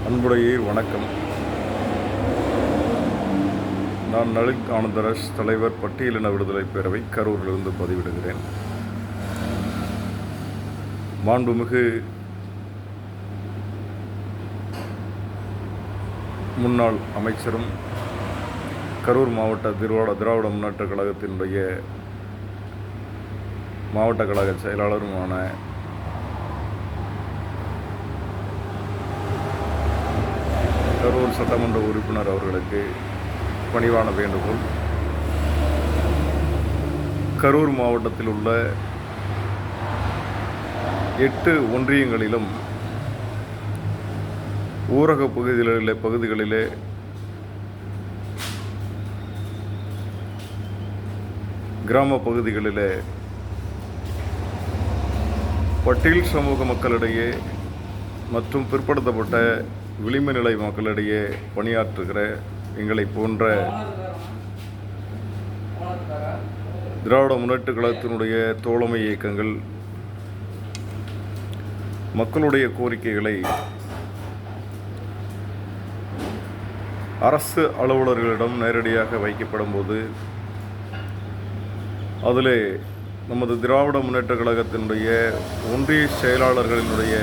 அன்புடைய வணக்கம். நான் லலித் ஆனந்தராஜ், தலைவர் பட்டியலின விடுதலை பேரவை, கரூரிலிருந்து பதிவிடுகிறேன். மாண்புமிகு முன்னாள் அமைச்சரும் கரூர் மாவட்ட திராவிட முன்னேற்றக் கழகத்தினுடைய மாவட்ட கழக செயலாளருமான கரூர் சட்டமன்ற உறுப்பினர் அவர்களுக்கு பணிவான வேண்டுகோள். கரூர் மாவட்டத்தில் உள்ள 8 ஒன்றியங்களிலும் ஊரக பகுதிகளிலே கிராம பகுதிகளிலே பட்டியல் சமூக மக்களிடையே மற்றும் பிற்படுத்தப்பட்ட விளிம்பு நிலை மக்களிடையே பணியாற்றுகிற எங்களை போன்ற திராவிட முன்னேற்றக் கழகத்தினுடைய தோழமை இயக்கங்கள் மக்களுடைய கோரிக்கைகளை அரசு அலுவலர்களிடம் நேரடியாக வைக்கப்படும் போது அதிலே நமது திராவிட முன்னேற்றக் கழகத்தினுடைய ஒன்றிய செயலாளர்களினுடைய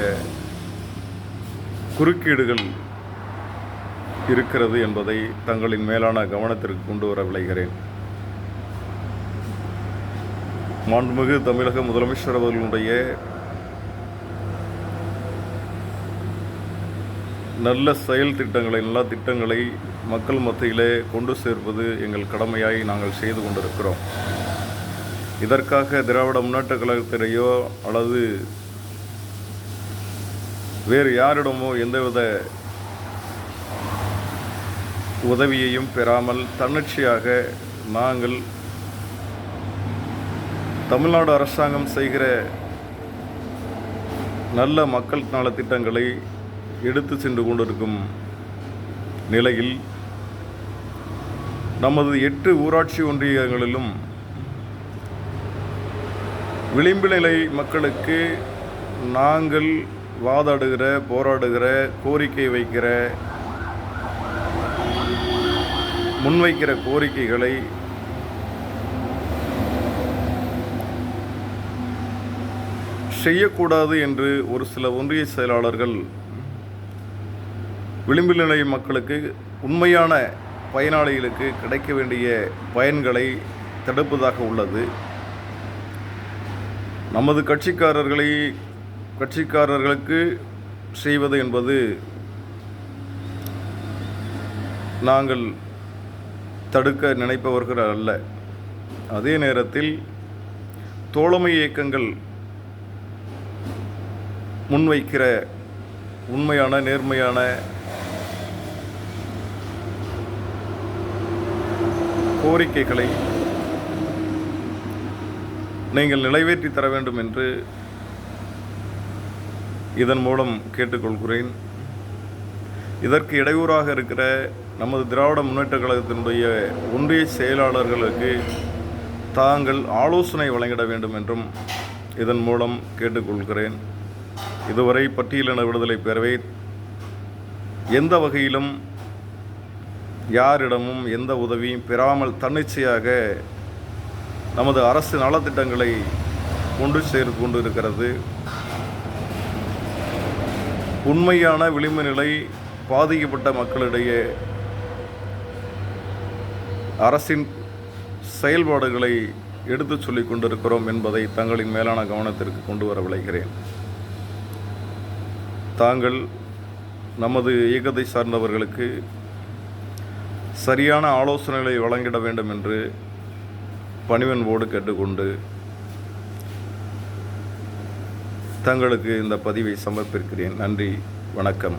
குறுக்கீடுகள் இருக்கிறது என்பதை தங்களின் மேலான கவனத்திற்கு கொண்டு வர விளைகிறேன். மாண்புமிகு தமிழக முதலமைச்சர் அவர்களுடைய நல்ல செயல் திட்டங்களை, நல்ல திட்டங்களை மக்கள் மத்தியிலே கொண்டு சேர்ப்பது எங்கள் கடமையாய் நாங்கள் செய்து கொண்டிருக்கிறோம். இதற்காக திராவிட முன்னேற்றக் கழகத்திலேயோ அல்லது வேறு யாரிடமோ எந்தவித உதவியையும் பெறாமல் தன்னிச்சையாக நாங்கள் தமிழ்நாடு அரசாங்கம் செய்கிற நல்ல மக்கள் நலத்திட்டங்களை எடுத்து சென்று கொண்டிருக்கும் நிலையில் நமது 8 ஊராட்சி ஒன்றியங்களிலும் விளிம்பு நிலை மக்களுக்கு நாங்கள் வாதாடுகிற, போராடுகிற, கோரிக்கை வைக்கிற, முன்வைக்கிற கோரிக்கைகளை செய்யக்கூடாது என்று ஒரு சில ஒன்றிய செயலாளர்கள் விளிம்பு நிலை மக்களுக்கு, உண்மையான பயனாளிகளுக்கு கிடைக்க வேண்டிய பயன்களை தடுப்பதாக உள்ளது. நமது கட்சிக்காரர்களுக்கு செய்வது என்பது நாங்கள் தடுக்க நினைப்பவர்கள் அல்ல. அதே நேரத்தில் தோழமை இயக்கங்கள் முன்வைக்கிற உண்மையான, நேர்மையான கோரிக்கைகளை நீங்கள் நிறைவேற்றி தர வேண்டும் என்று இதன் மூலம் கேட்டுக்கொள்கிறேன். இதற்கு இடையூறாக இருக்கிற நமது திராவிட முன்னேற்றக் கழகத்தினுடைய ஒன்றிய செயலாளர்களுக்கு தாங்கள் ஆலோசனை வழங்கிட வேண்டும் என்றும் இதன் மூலம் கேட்டுக்கொள்கிறேன். இதுவரை பட்டியலின விடுதலை பேரவை எந்த வகையிலும் யாரிடமும் எந்த உதவியும் பெறாமல் தன்னிச்சையாக நமது அரசு நலத்திட்டங்களை கொண்டு சேர்த்து கொண்டு இருக்கிறது. உண்மையான விளிம்பு நிலை பாதிக்கப்பட்ட மக்களிடையே அரசின் செயல்பாடுகளை எடுத்துச் சொல்லிக் கொண்டிருக்கிறோம் என்பதை தங்களின் மேலான கவனத்திற்கு கொண்டு வர விளைகிறேன். தாங்கள் நமது இயக்கத்தை சார்ந்தவர்களுக்கு சரியான ஆலோசனைகளை வழங்கிட வேண்டும் என்று பணிவன்போடு கேட்டுக்கொண்டு தங்களுக்கு இந்த பதிவை சமர்ப்பிக்கிறேன். நன்றி, வணக்கம்.